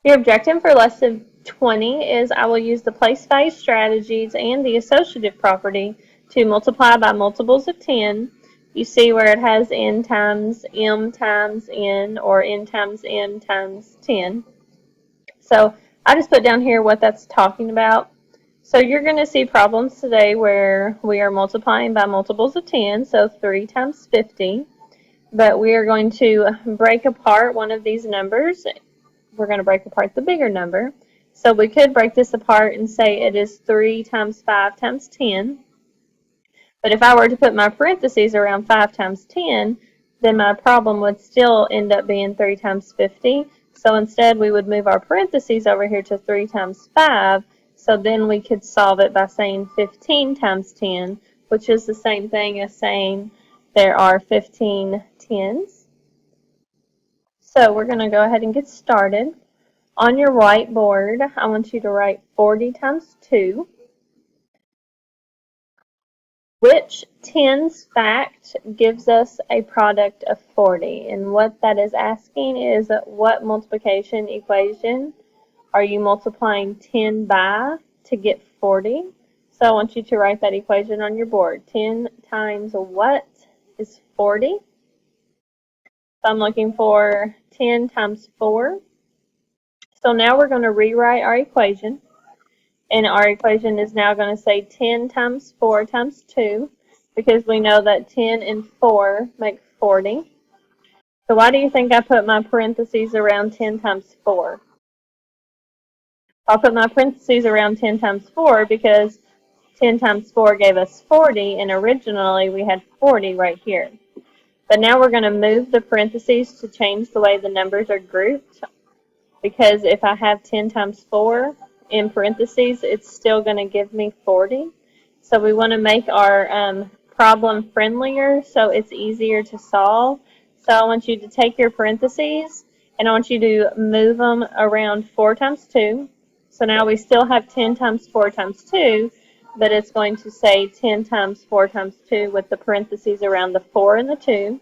Your objective for lesson 20 is I will use the place value strategies and the associative property to multiply by multiples of 10. You see where it has n times m times n or n times m times 10. So I just put down here what that's talking about. So you're going to see problems today where we are multiplying by multiples of 10, so 3 times 50. But we are going to break apart one of these numbers. We're going to break apart the bigger number. So we could break this apart and say it is 3 times 5 times 10. But if I were to put my parentheses around 5 times 10, then my problem would still end up being 3 times 50. So instead we would move our parentheses over here to 3 times 5. So then we could solve it by saying 15 times 10, which is the same thing as saying there are 15 tens. So we're going to go ahead and get started. On your whiteboard, I want you to write 40 times 2. Which tens fact gives us a product of 40? And what that is asking is what multiplication equation are you multiplying 10 by to get 40? So I want you to write that equation on your board. 10 times what is 40? So I'm looking for 10 times 4. So now we're going to rewrite our equation. And our equation is now going to say 10 times 4 times 2, because we know that 10 and 4 make 40. So why do you think I put my parentheses around 10 times 4? I'll put my parentheses around 10 times 4 because 10 times 4 gave us 40, and originally we had 40 right here. But now we're going to move the parentheses to change the way the numbers are grouped, because if I have 10 times 4 in parentheses, it's still going to give me 40. So we want to make our problem friendlier so it's easier to solve. So I want you to take your parentheses and I want you to move them around 4 times 2. So now we still have 10 times 4 times 2, but it's going to say 10 times 4 times 2 with the parentheses around the 4 and the 2.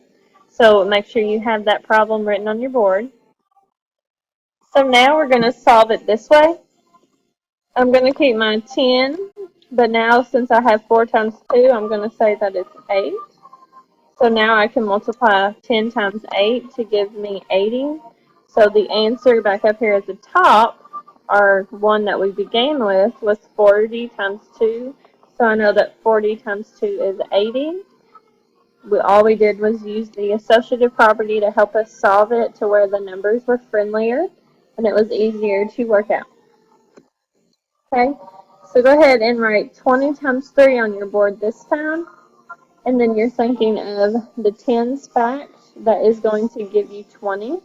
So make sure you have that problem written on your board. So now we're going to solve it this way. I'm going to keep my 10, but now since I have 4 times 2, I'm going to say that it's 8. So now I can multiply 10 times 8 to give me 80. So the answer back up here at the top, our one that we began with, was 40 times 2. So I know that 40 times 2 is 80. All we did was use the associative property to help us solve it to where the numbers were friendlier and it was easier to work out. Okay, so go ahead and write 20 times 3 on your board this time. And then you're thinking of the tens fact that is going to give you 20.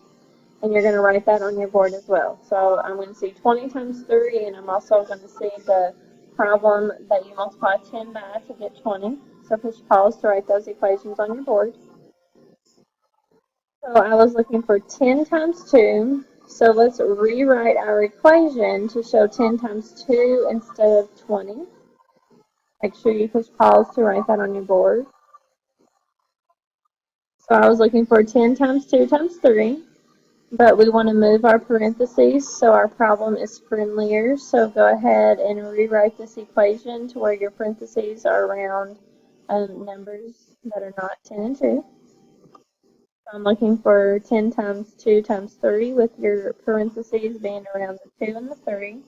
And you're going to write that on your board as well. So I'm going to see 20 times 3, and I'm also going to see the problem that you multiply 10 by to get 20. So push pause to write those equations on your board. So I was looking for 10 times 2. So let's rewrite our equation to show 10 times 2 instead of 20. Make sure you push pause to write that on your board. So I was looking for 10 times 2 times 3. But we want to move our parentheses so our problem is friendlier. So go ahead and rewrite this equation to where your parentheses are around numbers that are not 10 and 2. So I'm looking for 10 times 2 times 3 with your parentheses being around the 2 and the 3.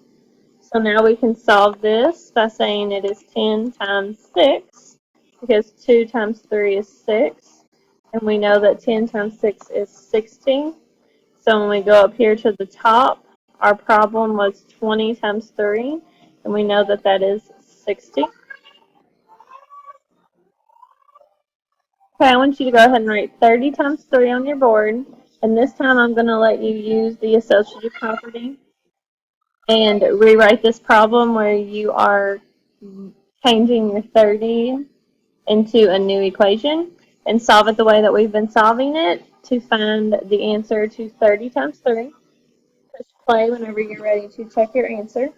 So now we can solve this by saying it is 10 times 6 because 2 times 3 is 6. And we know that 10 times 6 is 60. So when we go up here to the top, our problem was 20 times 3, and we know that that is 60. Okay, I want you to go ahead and write 30 times 3 on your board, and this time I'm going to let you use the associative property and rewrite this problem where you are changing your 30 into a new equation and solve it the way that we've been solving it to find the answer to 30 times 3. Push play whenever you're ready to check your answer.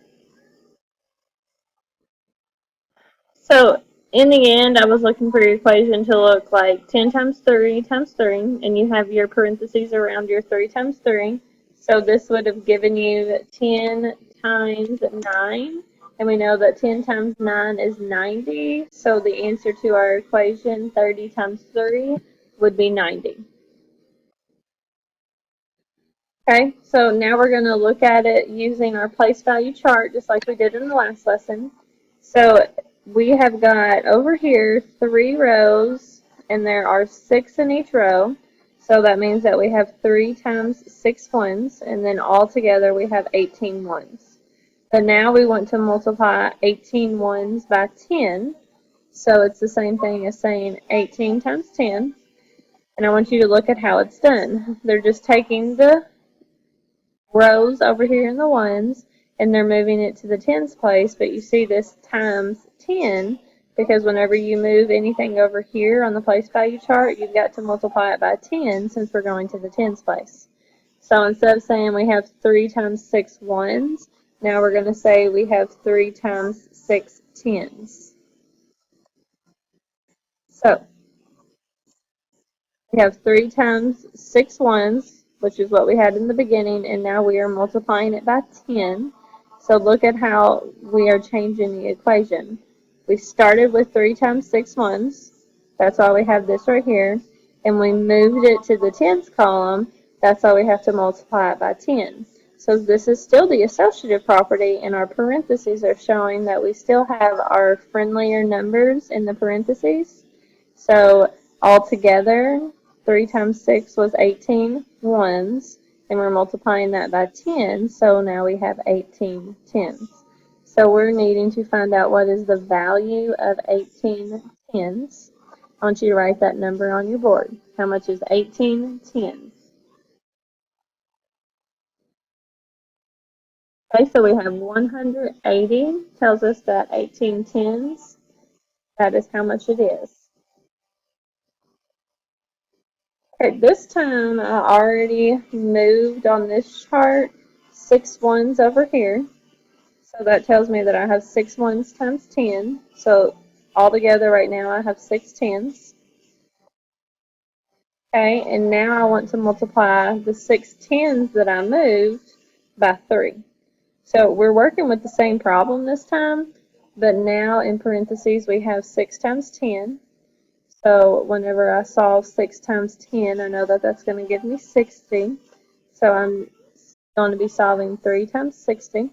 So in the end, I was looking for your equation to look like 10 times 3 times 3, and you have your parentheses around your 3 times 3. So this would have given you 10 times 9. And we know that 10 times 9 is 90. So the answer to our equation, 30 times 3, would be 90. Okay, so now we're going to look at it using our place value chart, just like we did in the last lesson. So we have got over here 3 rows, and there are 6 in each row. So that means that we have 3 times 6 ones, and then all together we have 18 ones. But now we want to multiply 18 ones by 10. So it's the same thing as saying 18 times 10. And I want you to look at how it's done. They're just taking the rows over here in the ones, and they're moving it to the tens place, but you see this times 10 because whenever you move anything over here on the place value chart, you've got to multiply it by 10 since we're going to the tens place. So instead of saying we have 3 times 6 ones, now we're going to say we have 3 times 6 tens. So we have 3 times 6 ones, which is what we had in the beginning, and now we are multiplying it by 10. So look at how we are changing the equation. We started with 3 times 6 ones. That's why we have this right here. And we moved it to the tens column. That's why we have to multiply it by 10. So this is still the associative property, and our parentheses are showing that we still have our friendlier numbers in the parentheses. So altogether, 3 times 6 was 18 ones, and we're multiplying that by 10, so now we have 18 tens. So we're needing to find out what is the value of 18 tens. I want you to write that number on your board. How much is 18 tens? Okay, so we have 180, tells us that 18 tens, that is how much it is. Okay, this time I already moved on this chart 6 ones over here. So that tells me that I have 6 ones times 10. So altogether right now I have 6 tens. Okay, and now I want to multiply the 6 tens that I moved by 3. So we're working with the same problem this time, but now in parentheses we have 6 times 10. So whenever I solve 6 times 10, I know that that's going to give me 60. So I'm going to be solving 3 times 60.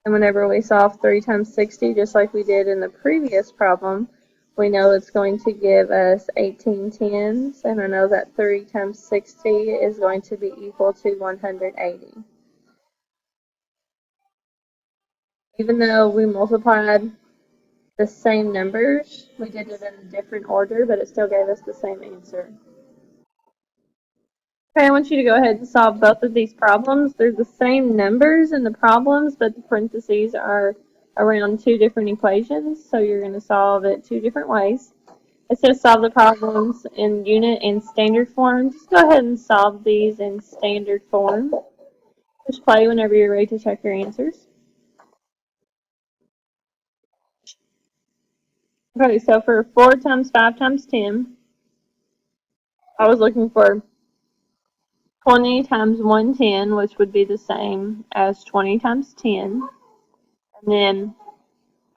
And whenever we solve 3 times 60, just like we did in the previous problem, we know it's going to give us 18 tens. And I know that 3 times 60 is going to be equal to 180. Even though we multiplied the same numbers, we did it in a different order, but it still gave us the same answer. Okay, I want you to go ahead and solve both of these problems. They're the same numbers in the problems, but the parentheses are around 2 different equations, so you're going to solve it 2 different ways. It says solve the problems in unit and standard form. Just go ahead and solve these in standard form. Push play whenever you're ready to check your answers. Okay, so for 4 times 5 times 10, I was looking for 20 times 110, which would be the same as 20 times 10. And then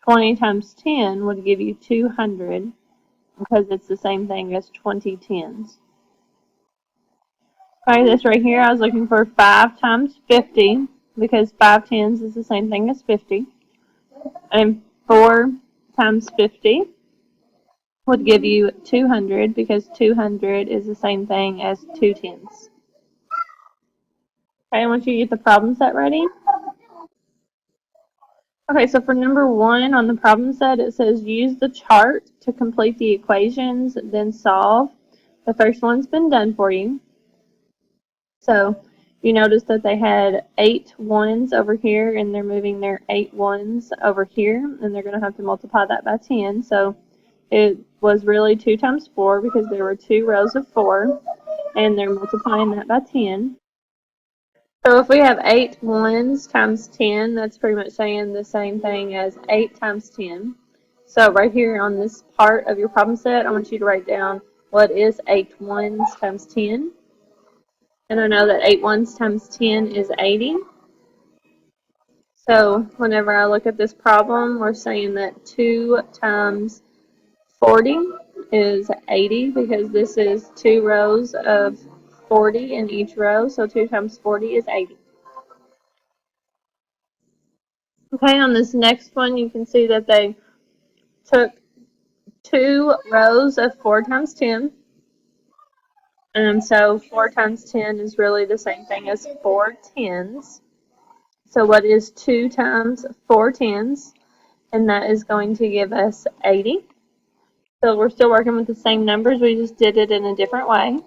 20 times 10 would give you 200 because it's the same thing as 20 tens. Okay, this right here, I was looking for 5 times 50 because 5 tens is the same thing as 50. And 4 times 50 would give you 200 because 200 is the same thing as 2 tens. Okay, I want you to get the problem set ready. Okay, so for number 1 on the problem set, it says use the chart to complete the equations, then solve. The first one's been done for you. So you notice that they had 8 ones over here, and they're moving their 8 ones over here, and they're going to have to multiply that by 10. So it was really 2 times 4 because there were 2 rows of 4, and they're multiplying that by 10. So if we have 8 ones times 10, that's pretty much saying the same thing as 8 times 10. So right here on this part of your problem set, I want you to write down what is 8 ones times 10. And I know that 8 ones times 10 is 80. So whenever I look at this problem, we're saying that 2 times 40 is 80 because this is 2 rows of 40 in each row. So 2 times 40 is 80. Okay, on this next one, you can see that they took 2 rows of 4 times 10. And so 4 times 10 is really the same thing as 4 tens. So what is 2 times 4 tens? And that is going to give us 80. So we're still working with the same numbers, we just did it in a different way.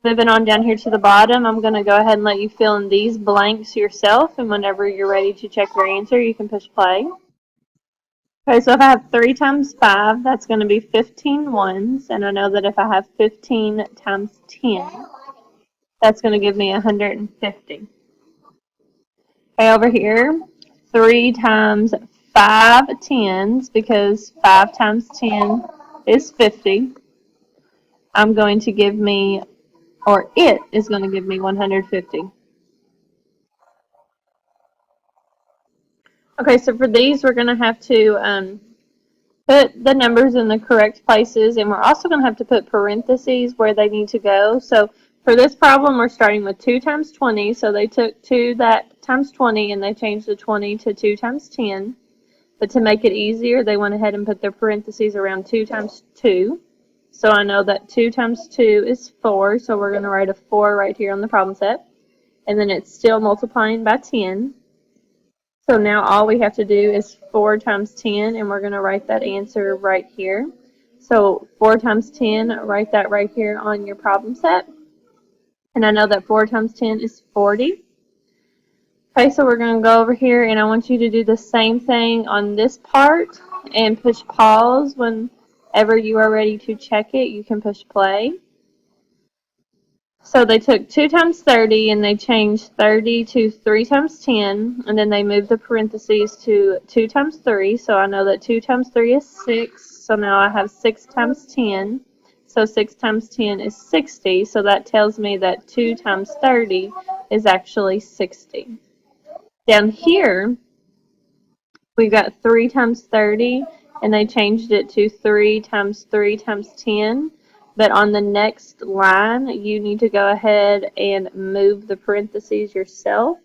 Moving on down here to the bottom, I'm going to go ahead and let you fill in these blanks yourself, and whenever you're ready to check your answer, you can push play. Okay, so if I have 3 times 5, that's going to be 15 ones, and I know that if I have 15 times 10, that's going to give me 150. Okay, over here, 3 times 5 tens, because 5 times 10 is 50. I'm going to give me, or it is going to give me 150. Okay, so for these, we're going to have to put the numbers in the correct places, and we're also going to have to put parentheses where they need to go. So for this problem, we're starting with 2 times 20. So they took 2 that times 20, and they changed the 20 to 2 times 10. But to make it easier, they went ahead and put their parentheses around 2 times 2. So I know that 2 times 2 is 4, so we're going to write a 4 right here on the problem set. And then it's still multiplying by 10. So now all we have to do is 4 times 10, and we're going to write that answer right here. So 4 times 10, write that right here on your problem set. And I know that 4 times 10 is 40. Okay, so we're going to go over here, and I want you to do the same thing on this part and push pause. Whenever you are ready to check it, you can push play. So they took 2 times 30, and they changed 30 to 3 times 10, and then they moved the parentheses to 2 times 3. So I know that 2 times 3 is 6. So now I have 6 times 10. So 6 times 10 is 60. So that tells me that 2 times 30 is actually 60. Down here, we've got 3 times 30, and they changed it to 3 times 3 times 10. But on the next line, you need to go ahead and move the parentheses yourself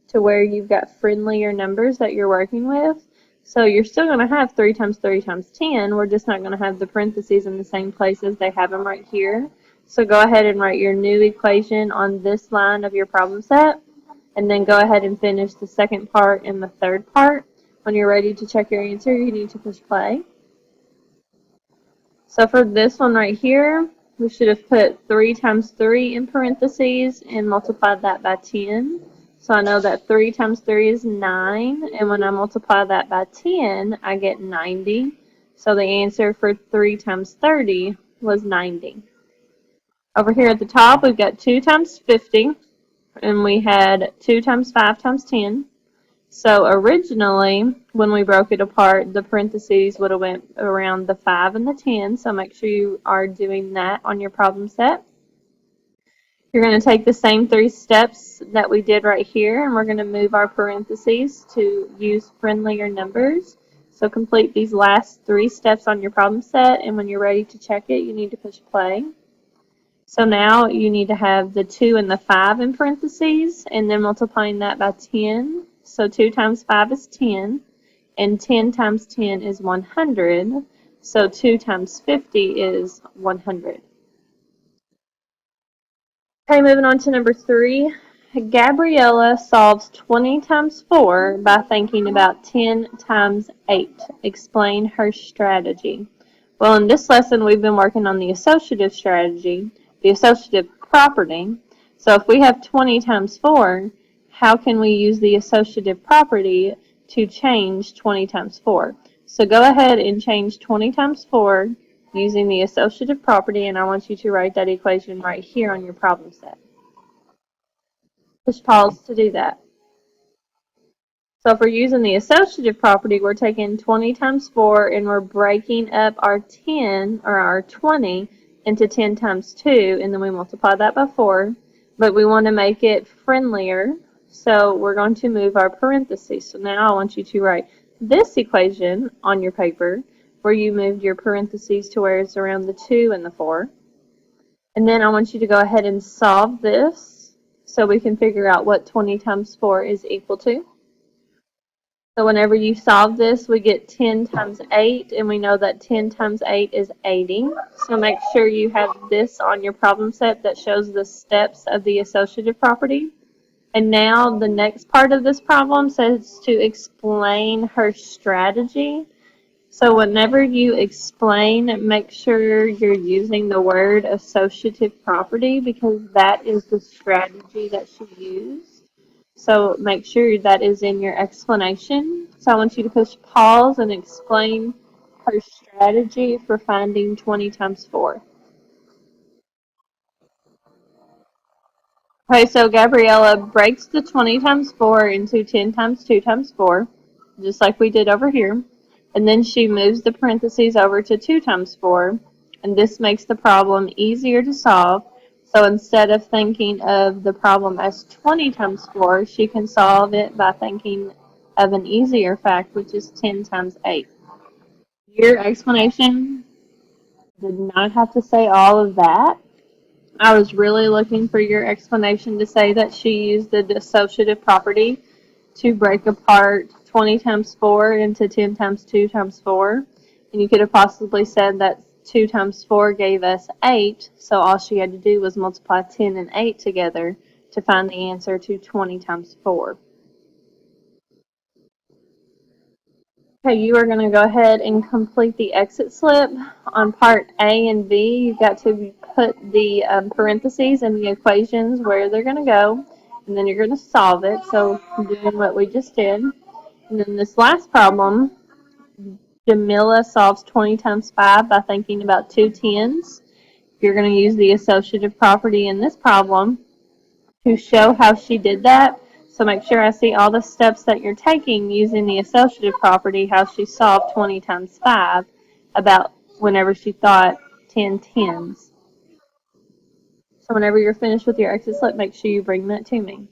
to where you've got friendlier numbers that you're working with. So you're still going to have 3 times 3 times 10. We're just not going to have the parentheses in the same place as they have them right here. So go ahead and write your new equation on this line of your problem set. And then go ahead and finish the second part and the third part. When you're ready to check your answer, you need to push play. So for this one right here, we should have put 3 times 3 in parentheses and multiplied that by 10. So I know that 3 times 3 is 9, and when I multiply that by 10, I get 90. So the answer for 3 times 30 was 90. Over here at the top, we've got 2 times 50. And we had 2 times 5 times 10. So originally, when we broke it apart, the parentheses would have went around the 5 and the 10. So make sure you are doing that on your problem set. You're going to take the same 3 steps that we did right here, and we're going to move our parentheses to use friendlier numbers. So complete these last 3 steps on your problem set, and when you're ready to check it, you need to push play. So now you need to have the 2 and the 5 in parentheses, and then multiplying that by 10. So 2 times 5 is 10, and 10 times 10 is 100. So 2 times 50 is 100. Okay, moving on to number 3. Gabriella solves 20 times 4 by thinking about 10 times 8. Explain her strategy. Well, in this lesson, we've been working on the associative strategy, the associative property. So if we have 20 times 4, how can we use the associative property to change 20 times 4? So go ahead and change 20 times 4 using the associative property, and I want you to write that equation right here on your problem set. Push pause to do that. So if we're using the associative property, we're taking 20 times 4 and we're breaking up our 10 or our 20 into 10 times 2, and then we multiply that by 4. but we want to make it friendlier. So we're going to move our parentheses. So now I want you to write this equation on your paper where you moved your parentheses to where it's around the 2 and the 4. And then I want you to go ahead and solve this so we can figure out what 20 times 4 is equal to. So whenever you solve this, we get 10 times 8, and we know that 10 times 8 is 80. So make sure you have this on your problem set that shows the steps of the associative property. And now the next part of this problem says to explain her strategy. So whenever you explain, make sure you're using the word associative property because that is the strategy that she used. So make sure that is in your explanation. So I want you to push pause and explain her strategy for finding 20 times 4. Okay, so Gabriella breaks the 20 times 4 into 10 times 2 times 4, just like we did over here. And then she moves the parentheses over to 2 times 4, and this makes the problem easier to solve. So instead of thinking of the problem as 20 times 4, she can solve it by thinking of an easier fact, which is 10 times 8. Your explanation did not have to say all of that. I was really looking for your explanation to say that she used the dissociative property to break apart 20 times 4 into 10 times 2 times 4. And you could have possibly said that 2 times 4 gave us 8, so all she had to do was multiply 10 and 8 together to find the answer to 20 times 4. Okay, you are going to go ahead and complete the exit slip. On part A and B, you've got to put the parentheses and the equations where they're going to go, and then you're going to solve it, so doing what we just did. And then this last problem, Jamila solves 20 times 5 by thinking about two tens. You're going to use the associative property in this problem to show how she did that. So make sure I see all the steps that you're taking using the associative property, how she solved 20 times 5 about whenever she thought 10 tens. So whenever you're finished with your exit slip, make sure you bring that to me.